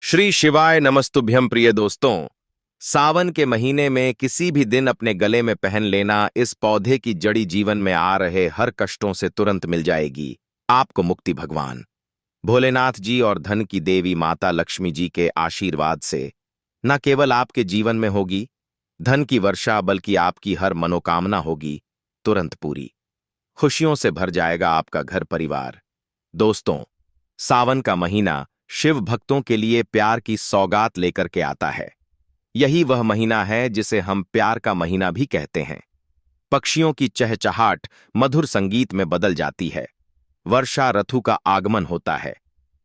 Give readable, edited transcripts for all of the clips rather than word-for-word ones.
श्री शिवाय नमस्तुभ्यं प्रिय दोस्तों। सावन के महीने में किसी भी दिन अपने गले में पहन लेना इस पौधे की जड़ी जीवन में आ रहे हर कष्टों से तुरंत मिल जाएगी आपको मुक्ति। भगवान भोलेनाथ जी और धन की देवी माता लक्ष्मी जी के आशीर्वाद से न केवल आपके जीवन में होगी धन की वर्षा, बल्कि आपकी हर मनोकामना होगी तुरंत पूरी। खुशियों से भर जाएगा आपका घर परिवार। दोस्तों, सावन का महीना शिव भक्तों के लिए प्यार की सौगात लेकर के आता है। यही वह महीना है जिसे हम प्यार का महीना भी कहते हैं। पक्षियों की चहचहाट मधुर संगीत में बदल जाती है। वर्षा ऋतु का आगमन होता है।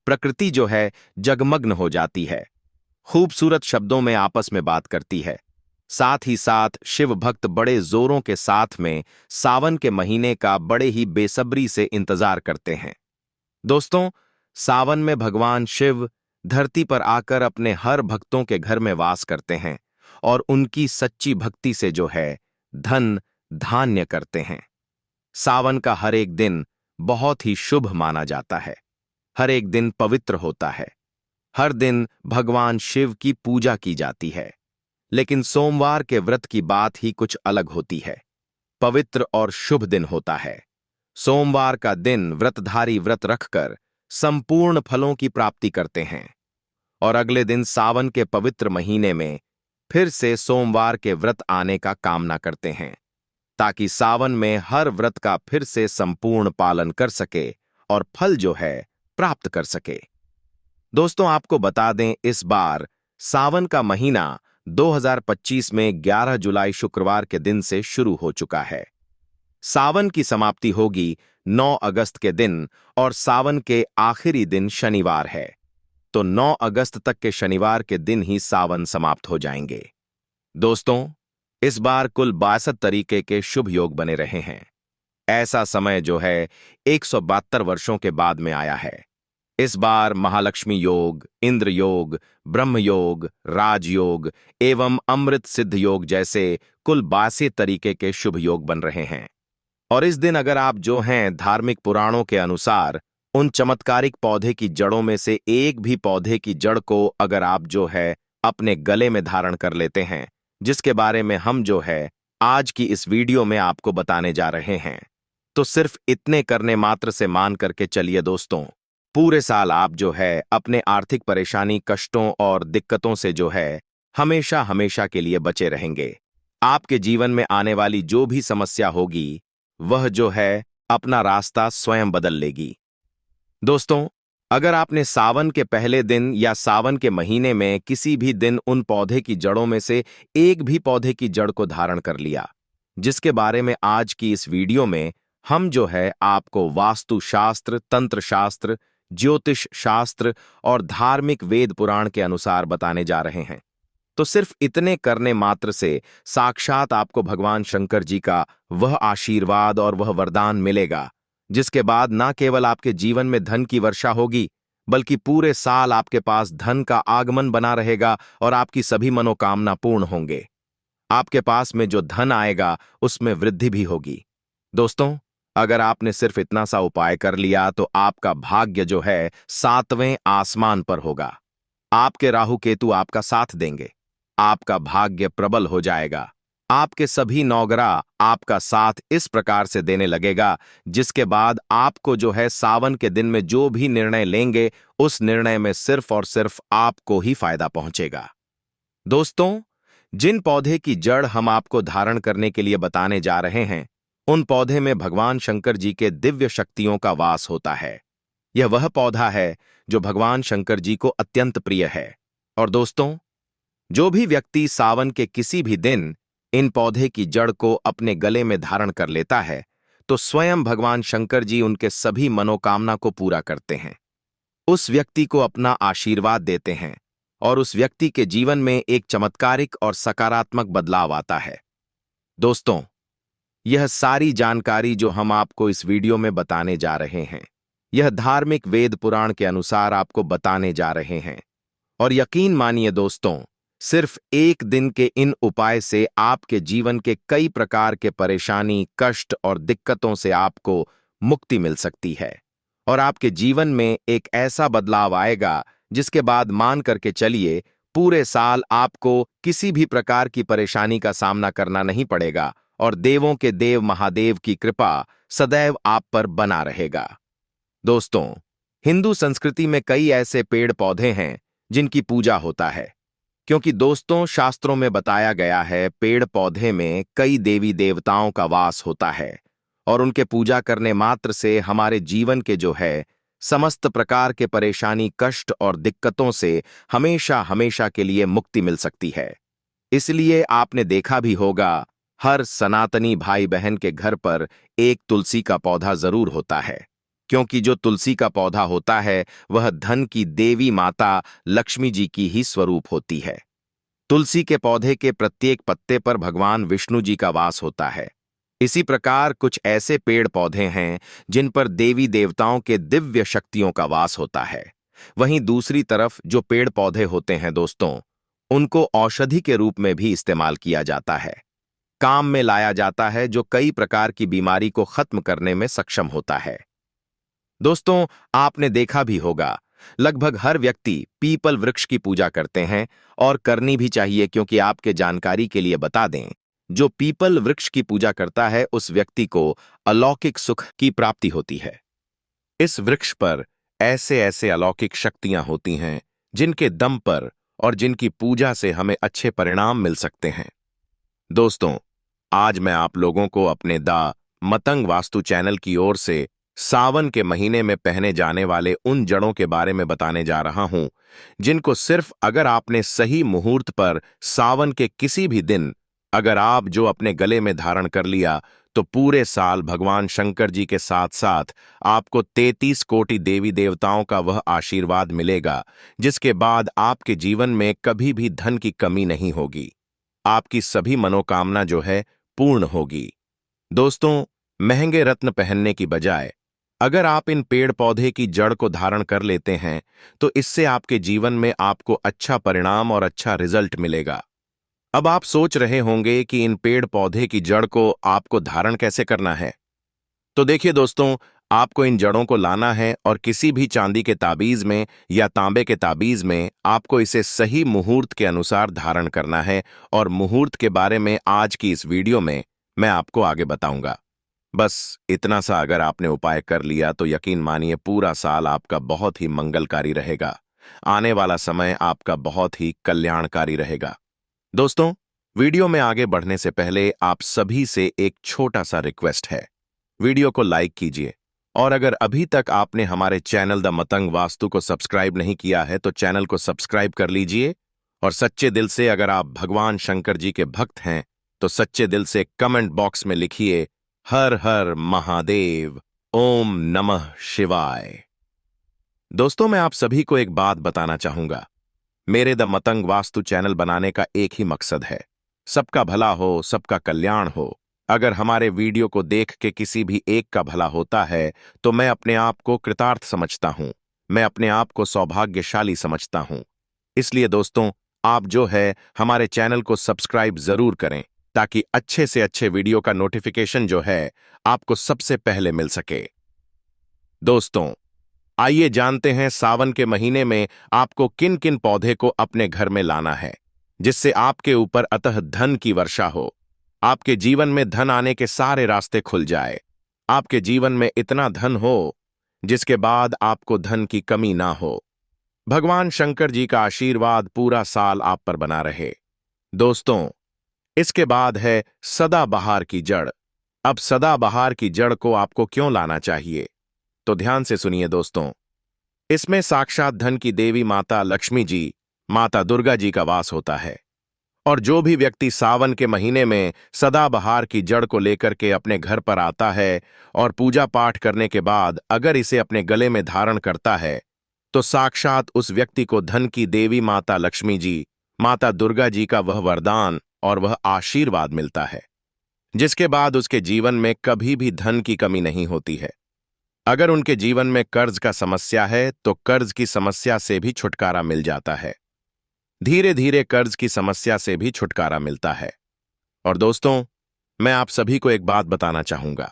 प्रकृति जो है जगमग्न हो जाती है, खूबसूरत शब्दों में आपस में बात करती है। साथ ही साथ शिव भक्त बड़े जोरों के साथ में सावन के महीने का बड़े ही बेसब्री से इंतजार करते हैं। दोस्तों, सावन में भगवान शिव धरती पर आकर अपने हर भक्तों के घर में वास करते हैं और उनकी सच्ची भक्ति से जो है धन धान्य करते हैं। सावन का हर एक दिन बहुत ही शुभ माना जाता है। हर एक दिन पवित्र होता है। हर दिन भगवान शिव की पूजा की जाती है। लेकिन सोमवार के व्रत की बात ही कुछ अलग होती है। पवित्र और शुभ दिन होता है। सोमवार का दिन व्रतधारी व्रत रखकर संपूर्ण फलों की प्राप्ति करते हैं और अगले दिन सावन के पवित्र महीने में फिर से सोमवार के व्रत आने का कामना करते हैं, ताकि सावन में हर व्रत का फिर से संपूर्ण पालन कर सके और फल जो है प्राप्त कर सके। दोस्तों, आपको बता दें, इस बार सावन का महीना 2025 में 11 जुलाई शुक्रवार के दिन से शुरू हो चुका है। सावन की समाप्ति होगी 9 अगस्त के दिन और सावन के आखिरी दिन शनिवार है, तो 9 अगस्त तक के शनिवार के दिन ही सावन समाप्त हो जाएंगे। दोस्तों, इस बार कुल 62 तरीके के शुभ योग बने रहे हैं। ऐसा समय जो है 172 वर्षों के बाद में आया है। इस बार महालक्ष्मी योग, इंद्र योग, ब्रह्म योग, राजयोग एवं अमृत सिद्ध योग जैसे कुल 82 तरीके के शुभ योग बन रहे हैं। और इस दिन अगर आप जो हैं धार्मिक पुराणों के अनुसार उन चमत्कारिक पौधे की जड़ों में से एक भी पौधे की जड़ को अगर आप जो है अपने गले में धारण कर लेते हैं, जिसके बारे में हम जो है आज की इस वीडियो में आपको बताने जा रहे हैं, तो सिर्फ इतने करने मात्र से मान करके चलिए दोस्तों, पूरे साल आप जो है अपने आर्थिक परेशानी, कष्टों और दिक्कतों से जो है हमेशा हमेशा के लिए बचे रहेंगे। आपके जीवन में आने वाली जो भी समस्या होगी वह जो है अपना रास्ता स्वयं बदल लेगी। दोस्तों, अगर आपने सावन के पहले दिन या सावन के महीने में किसी भी दिन उन पौधे की जड़ों में से एक भी पौधे की जड़ को धारण कर लिया, जिसके बारे में आज की इस वीडियो में हम जो है आपको वास्तु शास्त्र, तंत्र शास्त्र, ज्योतिष शास्त्र और धार्मिक वेद पुराण के अनुसार बताने जा रहे हैं, तो सिर्फ इतने करने मात्र से साक्षात आपको भगवान शंकर जी का वह आशीर्वाद और वह वरदान मिलेगा, जिसके बाद ना केवल आपके जीवन में धन की वर्षा होगी, बल्कि पूरे साल आपके पास धन का आगमन बना रहेगा और आपकी सभी मनोकामना पूर्ण होंगे। आपके पास में जो धन आएगा उसमें वृद्धि भी होगी। दोस्तों, अगर आपने सिर्फ इतना सा उपाय कर लिया तो आपका भाग्य जो है 7वें आसमान पर होगा। आपके राहु केतु आपका साथ देंगे। आपका भाग्य प्रबल हो जाएगा। आपके सभी नौग्रह आपका साथ इस प्रकार से देने लगेगा, जिसके बाद आपको जो है सावन के दिन में जो भी निर्णय लेंगे उस निर्णय में सिर्फ और सिर्फ आपको ही फायदा पहुंचेगा। दोस्तों, जिन पौधे की जड़ हम आपको धारण करने के लिए बताने जा रहे हैं, उन पौधे में भगवान शंकर जी के दिव्य शक्तियों का वास होता है। यह वह पौधा है जो भगवान शंकर जी को अत्यंत प्रिय है। और दोस्तों, जो भी व्यक्ति सावन के किसी भी दिन इन पौधे की जड़ को अपने गले में धारण कर लेता है, तो स्वयं भगवान शंकर जी उनके सभी मनोकामना को पूरा करते हैं, उस व्यक्ति को अपना आशीर्वाद देते हैं और उस व्यक्ति के जीवन में एक चमत्कारिक और सकारात्मक बदलाव आता है। दोस्तों, यह सारी जानकारी जो हम आपको इस वीडियो में बताने जा रहे हैं, यह धार्मिक वेद पुराण के अनुसार आपको बताने जा रहे हैं। और यकीन मानिए दोस्तों, सिर्फ एक दिन के इन उपाय से आपके जीवन के कई प्रकार के परेशानी, कष्ट और दिक्कतों से आपको मुक्ति मिल सकती है और आपके जीवन में एक ऐसा बदलाव आएगा जिसके बाद मान करके चलिए पूरे साल आपको किसी भी प्रकार की परेशानी का सामना करना नहीं पड़ेगा और देवों के देव महादेव की कृपा सदैव आप पर बना रहेगा। दोस्तों, हिंदू संस्कृति में कई ऐसे पेड़ पौधे हैं जिनकी पूजा होता है, क्योंकि दोस्तों शास्त्रों में बताया गया है पेड़ पौधे में कई देवी देवताओं का वास होता है और उनके पूजा करने मात्र से हमारे जीवन के जो है समस्त प्रकार के परेशानी कष्ट और दिक्कतों से हमेशा हमेशा के लिए मुक्ति मिल सकती है। इसलिए आपने देखा भी होगा हर सनातनी भाई बहन के घर पर एक तुलसी का पौधा जरूर होता है, क्योंकि जो तुलसी का पौधा होता है वह धन की देवी माता लक्ष्मी जी की ही स्वरूप होती है। तुलसी के पौधे के प्रत्येक पत्ते पर भगवान विष्णु जी का वास होता है। इसी प्रकार कुछ ऐसे पेड़ पौधे हैं जिन पर देवी देवताओं के दिव्य शक्तियों का वास होता है। वहीं दूसरी तरफ जो पेड़ पौधे होते हैं दोस्तों, उनको औषधि के रूप में भी इस्तेमाल किया जाता है, काम में लाया जाता है, जो कई प्रकार की बीमारी को खत्म करने में सक्षम होता है। दोस्तों, आपने देखा भी होगा लगभग हर व्यक्ति पीपल वृक्ष की पूजा करते हैं और करनी भी चाहिए, क्योंकि आपके जानकारी के लिए बता दें, जो पीपल वृक्ष की पूजा करता है उस व्यक्ति को अलौकिक सुख की प्राप्ति होती है। इस वृक्ष पर ऐसे ऐसे अलौकिक शक्तियां होती हैं जिनके दम पर और जिनकी पूजा से हमें अच्छे परिणाम मिल सकते हैं। दोस्तों, आज मैं आप लोगों को अपने द मतंग वास्तु चैनल की ओर से सावन के महीने में पहने जाने वाले उन जड़ों के बारे में बताने जा रहा हूं, जिनको सिर्फ अगर आपने सही मुहूर्त पर सावन के किसी भी दिन अगर आप जो अपने गले में धारण कर लिया, तो पूरे साल भगवान शंकर जी के साथ साथ आपको 33 कोटि देवी देवताओं का वह आशीर्वाद मिलेगा, जिसके बाद आपके जीवन में कभी भी धन की कमी नहीं होगी। आपकी सभी मनोकामना जो है पूर्ण होगी। दोस्तों, महंगे रत्न पहनने की बजाय अगर आप इन पेड़ पौधे की जड़ को धारण कर लेते हैं, तो इससे आपके जीवन में आपको अच्छा परिणाम और अच्छा रिजल्ट मिलेगा। अब आप सोच रहे होंगे कि इन पेड़ पौधे की जड़ को आपको धारण कैसे करना है। तो देखिए दोस्तों, आपको इन जड़ों को लाना है और किसी भी चांदी के ताबीज में या तांबे के ताबीज में आपको इसे सही मुहूर्त के अनुसार धारण करना है, और मुहूर्त के बारे में आज की इस वीडियो में मैं आपको आगे बताऊंगा। बस इतना सा अगर आपने उपाय कर लिया तो यकीन मानिए पूरा साल आपका बहुत ही मंगलकारी रहेगा। आने वाला समय आपका बहुत ही कल्याणकारी रहेगा। दोस्तों, वीडियो में आगे बढ़ने से पहले आप सभी से एक छोटा सा रिक्वेस्ट है, वीडियो को लाइक कीजिए, और अगर अभी तक आपने हमारे चैनल द मतंग वास्तु को सब्सक्राइब नहीं किया है तो चैनल को सब्सक्राइब कर लीजिए, और सच्चे दिल से अगर आप भगवान शंकर जी के भक्त हैं तो सच्चे दिल से कमेंट बॉक्स में लिखिए हर हर महादेव, ओम नमः शिवाय। दोस्तों, मैं आप सभी को एक बात बताना चाहूंगा। मेरे द मतंग वास्तु चैनल बनाने का एक ही मकसद है, सबका भला हो, सबका कल्याण हो। अगर हमारे वीडियो को देख के किसी भी एक का भला होता है तो मैं अपने आप को कृतार्थ समझता हूं, मैं अपने आप को सौभाग्यशाली समझता हूं। इसलिए दोस्तों, आप जो है हमारे चैनल को सब्सक्राइब जरूर करें, ताकि अच्छे से अच्छे वीडियो का नोटिफिकेशन जो है आपको सबसे पहले मिल सके। दोस्तों, आइए जानते हैं सावन के महीने में आपको किन किन पौधे को अपने घर में लाना है, जिससे आपके ऊपर अतः धन की वर्षा हो, आपके जीवन में धन आने के सारे रास्ते खुल जाए, आपके जीवन में इतना धन हो जिसके बाद आपको धन की कमी ना हो। भगवान शंकर जी का आशीर्वाद पूरा साल आप पर बना रहे। दोस्तों, इसके बाद है सदाबहार की जड़। अब सदाबहार की जड़ को आपको क्यों लाना चाहिए, तो ध्यान से सुनिए दोस्तों। इसमें साक्षात धन की देवी माता लक्ष्मी जी, माता दुर्गा जी का वास होता है, और जो भी व्यक्ति सावन के महीने में सदाबहार की जड़ को लेकर के अपने घर पर आता है और पूजा पाठ करने के बाद अगर इसे अपने गले में धारण करता है, तो साक्षात उस व्यक्ति को धन की देवी माता लक्ष्मी जी, माता दुर्गा जी का वह वरदान और वह आशीर्वाद मिलता है, जिसके बाद उसके जीवन में कभी भी धन की कमी नहीं होती है। अगर उनके जीवन में कर्ज का समस्या है तो कर्ज की समस्या से भी छुटकारा मिल जाता है, धीरे धीरे कर्ज की समस्या से भी छुटकारा मिलता है। और दोस्तों, मैं आप सभी को एक बात बताना चाहूंगा।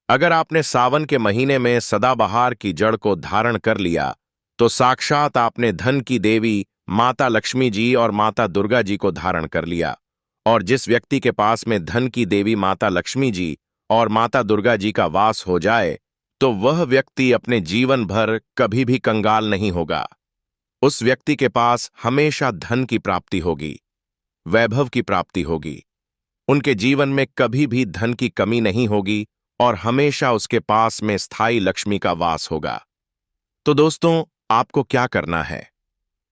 अगर आपने सावन के महीने में सदाबहार की जड़ को धारण कर लिया तो साक्षात आपने धन की देवी माता लक्ष्मी जी और माता दुर्गा जी को धारण कर लिया। और जिस व्यक्ति के पास में धन की देवी माता लक्ष्मी जी और माता दुर्गा जी का वास हो जाए, तो वह व्यक्ति अपने जीवन भर कभी भी कंगाल नहीं होगा। उस व्यक्ति के पास हमेशा धन की प्राप्ति होगी, वैभव की प्राप्ति होगी। उनके जीवन में कभी भी धन की कमी नहीं होगी और हमेशा उसके पास में स्थायी लक्ष्मी का वास होगा। तो दोस्तों, आपको क्या करना है?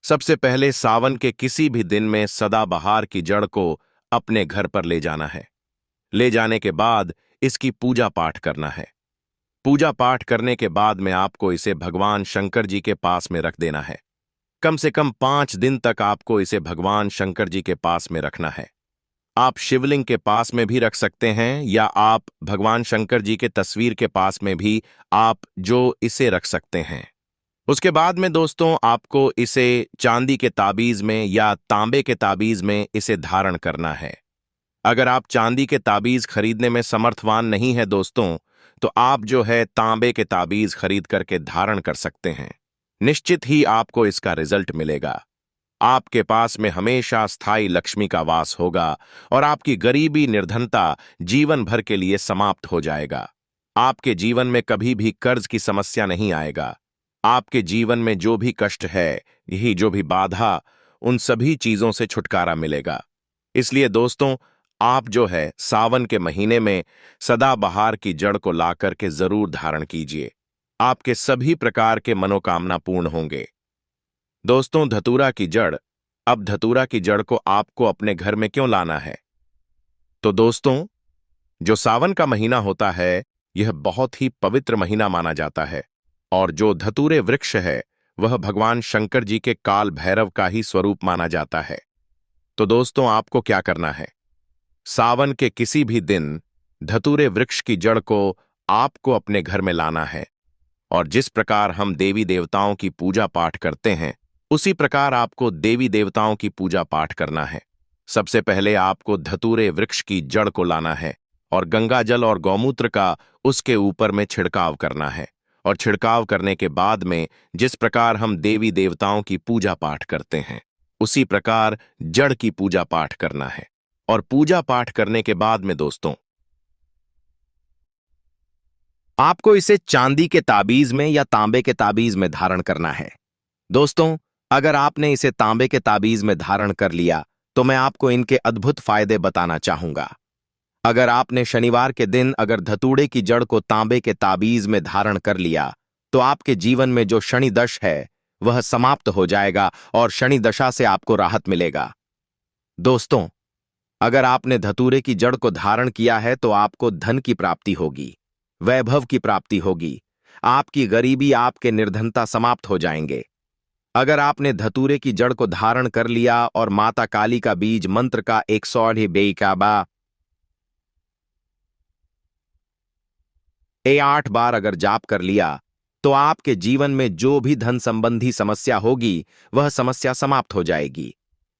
सबसे पहले सावन के किसी भी दिन में सदाबहार की जड़ को अपने घर पर ले जाना है। ले जाने के बाद इसकी पूजा पाठ करना है। पूजा पाठ करने के बाद में आपको इसे भगवान शंकर जी के पास में रख देना है। कम से कम 5 दिन तक आपको इसे भगवान शंकर जी के पास में रखना है। आप शिवलिंग के पास में भी रख सकते हैं या आप भगवान शंकर जी के तस्वीर के पास में भी आप जो इसे रख सकते हैं। उसके बाद में दोस्तों, आपको इसे चांदी के ताबीज में या तांबे के ताबीज में इसे धारण करना है। अगर आप चांदी के ताबीज खरीदने में समर्थवान नहीं है दोस्तों, तो आप जो है तांबे के ताबीज खरीद करके धारण कर सकते हैं। निश्चित ही आपको इसका रिजल्ट मिलेगा। आपके पास में हमेशा स्थायी लक्ष्मी का वास होगा और आपकी गरीबी निर्धनता जीवन भर के लिए समाप्त हो जाएगा। आपके जीवन में कभी भी कर्ज की समस्या नहीं आएगा। आपके जीवन में जो भी कष्ट है, यही जो भी बाधा, उन सभी चीजों से छुटकारा मिलेगा। इसलिए दोस्तों, आप जो है सावन के महीने में सदाबहार की जड़ को ला करके जरूर धारण कीजिए। आपके सभी प्रकार के मनोकामना पूर्ण होंगे। दोस्तों, धतूरा की जड़। अब धतूरा की जड़ को आपको अपने घर में क्यों लाना है? तो दोस्तों, जो सावन का महीना होता है, यह बहुत ही पवित्र महीना माना जाता है और जो धतूरे वृक्ष है वह भगवान शंकर जी के काल भैरव का ही स्वरूप माना जाता है। तो दोस्तों, आपको क्या करना है? सावन के किसी भी दिन धतूरे वृक्ष की जड़ को आपको अपने घर में लाना है और जिस प्रकार हम देवी देवताओं की पूजा पाठ करते हैं, उसी प्रकार आपको देवी देवताओं की पूजा पाठ करना है। सबसे पहले आपको धतूरे वृक्ष की जड़ को लाना है और गंगा जल और गौमूत्र का उसके ऊपर में छिड़काव करना है। और छिड़काव करने के बाद में जिस प्रकार हम देवी देवताओं की पूजा पाठ करते हैं, उसी प्रकार जड़ की पूजा पाठ करना है। और पूजा पाठ करने के बाद में दोस्तों, आपको इसे चांदी के ताबीज में या तांबे के ताबीज में धारण करना है। दोस्तों, अगर आपने इसे तांबे के ताबीज में धारण कर लिया तो मैं आपको इनके अद्भुत फायदे बताना चाहूंगा। अगर आपने शनिवार के दिन अगर धतूड़े की जड़ को तांबे के ताबीज में धारण कर लिया, तो आपके जीवन में जो शनि दश है वह समाप्त हो जाएगा और शनि दशा से आपको राहत मिलेगा। दोस्तों, अगर आपने धतूरे की जड़ को धारण किया है तो आपको धन की प्राप्ति होगी, वैभव की प्राप्ति होगी, आपकी गरीबी, आपके निर्धनता समाप्त हो जाएंगे। अगर आपने धतूरे की जड़ को धारण कर लिया और माता काली का बीज मंत्र का 108 बेकाबा 8 बार अगर जाप कर लिया, तो आपके जीवन में जो भी धन संबंधी समस्या होगी वह समस्या समाप्त हो जाएगी,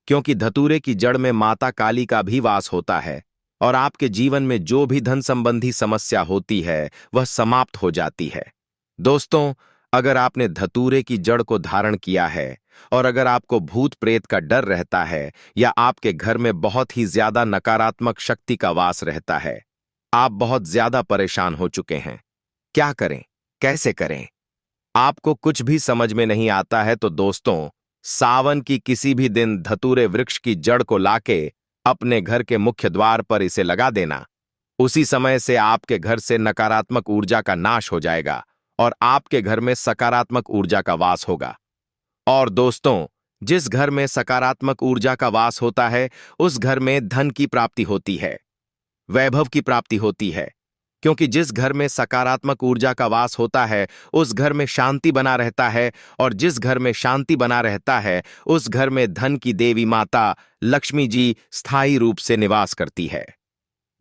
क्योंकि धतूरे की जड़ में माता काली का भी वास होता है और आपके जीवन में जो भी धन संबंधी समस्या होती है वह समाप्त हो जाती है। दोस्तों, अगर आपने धतूरे की जड़ को धारण किया है और अगर आपको भूत प्रेत का डर रहता है या आपके घर में बहुत ही ज्यादा नकारात्मक शक्ति का वास रहता है, आप बहुत ज्यादा परेशान हो चुके हैं, क्या करें, कैसे करें, आपको कुछ भी समझ में नहीं आता है, तो दोस्तों, सावन की किसी भी दिन धतूरे वृक्ष की जड़ को लाके अपने घर के मुख्य द्वार पर इसे लगा देना। उसी समय से आपके घर से नकारात्मक ऊर्जा का नाश हो जाएगा और आपके घर में सकारात्मक ऊर्जा का वास होगा। और दोस्तों, जिस घर में सकारात्मक ऊर्जा का वास होता है उस घर में धन की प्राप्ति होती है, वैभव की प्राप्ति होती है, क्योंकि जिस घर में सकारात्मक ऊर्जा का वास होता है उस घर में शांति बना रहता है और जिस घर में शांति बना रहता है उस घर में धन की देवी माता लक्ष्मी जी स्थायी रूप से निवास करती है।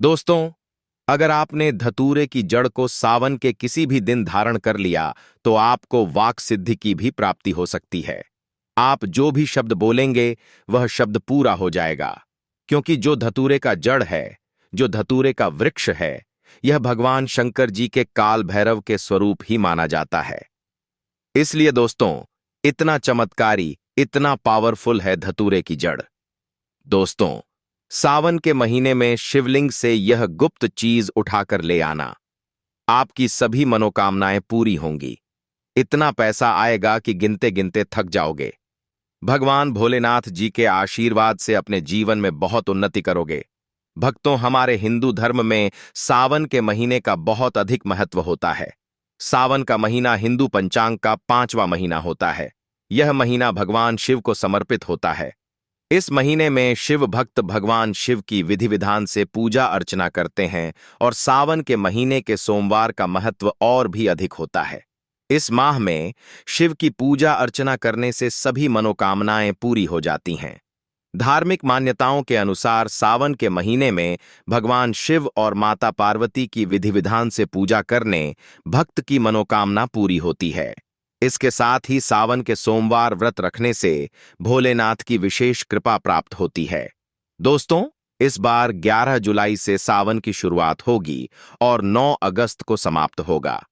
दोस्तों, अगर आपने धतूरे की जड़ को सावन के किसी भी दिन धारण कर लिया तो आपको वाक सिद्धि की भी प्राप्ति हो सकती है। आप जो भी शब्द बोलेंगे वह शब्द पूरा हो जाएगा, क्योंकि जो धतूरे का जड़ है, जो धतूरे का वृक्ष है, यह भगवान शंकर जी के काल भैरव के स्वरूप ही माना जाता है। इसलिए दोस्तों, इतना चमत्कारी, इतना पावरफुल है धतूरे की जड़। दोस्तों, सावन के महीने में शिवलिंग से यह गुप्त चीज उठाकर ले आना, आपकी सभी मनोकामनाएं पूरी होंगी। इतना पैसा आएगा कि गिनते गिनते थक जाओगे। भगवान भोलेनाथ जी के आशीर्वाद से अपने जीवन में बहुत उन्नति करोगे। भक्तों, हमारे हिंदू धर्म में सावन के महीने का बहुत अधिक महत्व होता है। सावन का महीना हिंदू पंचांग का 5वां महीना होता है। यह महीना भगवान शिव को समर्पित होता है। इस महीने में शिव भक्त भगवान शिव की विधि विधान से पूजा अर्चना करते हैं और सावन के महीने के सोमवार का महत्व और भी अधिक होता है। इस माह में शिव की पूजा अर्चना करने से सभी मनोकामनाएं पूरी हो जाती हैं। धार्मिक मान्यताओं के अनुसार सावन के महीने में भगवान शिव और माता पार्वती की विधि विधान से पूजा करने भक्त की मनोकामना पूरी होती है। इसके साथ ही सावन के सोमवार व्रत रखने से भोलेनाथ की विशेष कृपा प्राप्त होती है। दोस्तों, इस बार 11 जुलाई से सावन की शुरुआत होगी और 9 अगस्त को समाप्त होगा।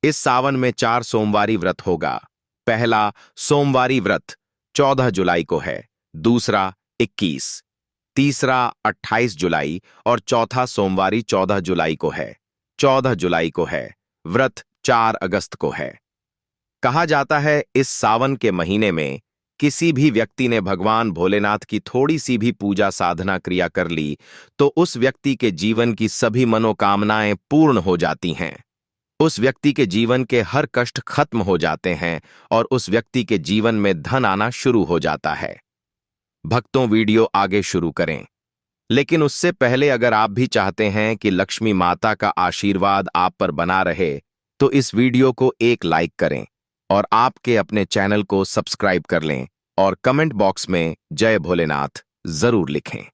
इस सावन में 4 सोमवारी व्रत होगा। पहला सोमवारी व्रत 14 जुलाई को है, दूसरा 21, तीसरा 28 जुलाई और चौथा सोमवारी 14 जुलाई को है। 14 जुलाई को है, व्रत 4 अगस्त को है। कहा जाता है इस सावन के महीने में किसी भी व्यक्ति ने भगवान भोलेनाथ की थोड़ी सी भी पूजा साधना क्रिया कर ली तो उस व्यक्ति के जीवन की सभी मनोकामनाएं पूर्ण हो जाती हैं। उस व्यक्ति के जीवन के हर कष्ट खत्म हो जाते हैं और उस व्यक्ति के जीवन में धन आना शुरू हो जाता है। भक्तों, वीडियो आगे शुरू करें, लेकिन उससे पहले अगर आप भी चाहते हैं कि लक्ष्मी माता का आशीर्वाद आप पर बना रहे तो इस वीडियो को एक लाइक करें और आपके अपने चैनल को सब्सक्राइब कर लें और कमेंट बॉक्स में जय भोलेनाथ जरूर लिखें।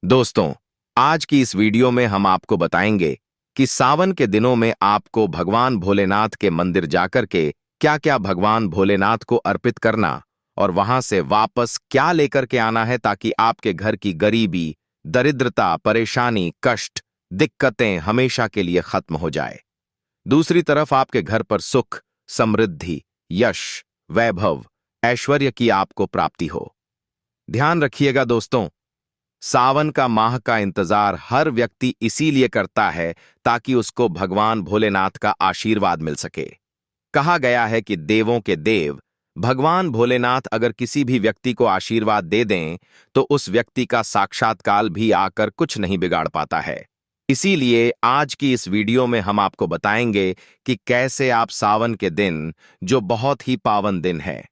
दोस्तों, आज की इस वीडियो में हम आपको बताएंगे कि सावन के दिनों में आपको भगवान भोलेनाथ के मंदिर जाकर के क्या-क्या भगवान भोलेनाथ को अर्पित करना और वहां से वापस क्या लेकर के आना है ताकि आपके घर की गरीबी, दरिद्रता, परेशानी, कष्ट, दिक्कतें हमेशा के लिए खत्म हो जाए। दूसरी तरफ आपके घर पर सुख, समृद्धि, यश, वैभव, ऐश्वर्य की आपको प्राप्ति हो। ध्यान रखिएगा दोस्तों, सावन का माह का इंतजार हर व्यक्ति इसीलिए करता है ताकि उसको भगवान भोलेनाथ का आशीर्वाद मिल सके। कहा गया है कि देवों के देव भगवान भोलेनाथ अगर किसी भी व्यक्ति को आशीर्वाद दे दें तो उस व्यक्ति का साक्षात्कार भी आकर कुछ नहीं बिगाड़ पाता है। इसीलिए आज की इस वीडियो में हम आपको बताएंगे कि कैसे आप सावन के दिन, जो बहुत ही पावन दिन है,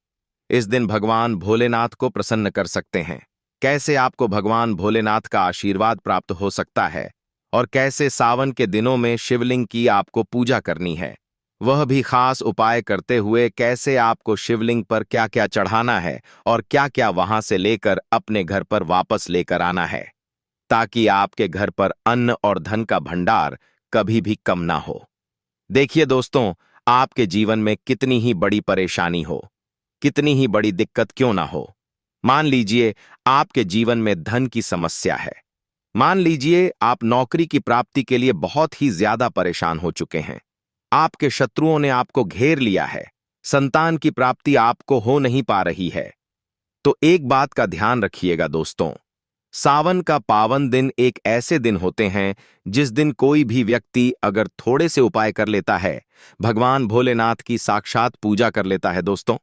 इस दिन भगवान भोलेनाथ को प्रसन्न कर सकते हैं। कैसे आपको भगवान भोलेनाथ का आशीर्वाद प्राप्त हो सकता है और कैसे सावन के दिनों में शिवलिंग की आपको पूजा करनी है, वह भी खास उपाय करते हुए कैसे आपको शिवलिंग पर क्या क्या चढ़ाना है और क्या क्या वहां से लेकर अपने घर पर वापस लेकर आना है ताकि आपके घर पर अन्न और धन का भंडार कभी भी कम ना हो। देखिए दोस्तों, आपके जीवन में कितनी ही बड़ी परेशानी हो, कितनी ही बड़ी दिक्कत क्यों ना हो, मान लीजिए आपके जीवन में धन की समस्या है, मान लीजिए आप नौकरी की प्राप्ति के लिए बहुत ही ज्यादा परेशान हो चुके हैं, आपके शत्रुओं ने आपको घेर लिया है, संतान की प्राप्ति आपको हो नहीं पा रही है, तो एक बात का ध्यान रखिएगा दोस्तों, सावन का पावन दिन एक ऐसे दिन होते हैं जिस दिन कोई भी व्यक्ति अगर थोड़े से उपाय कर लेता है, भगवान भोलेनाथ की साक्षात पूजा कर लेता है दोस्तों,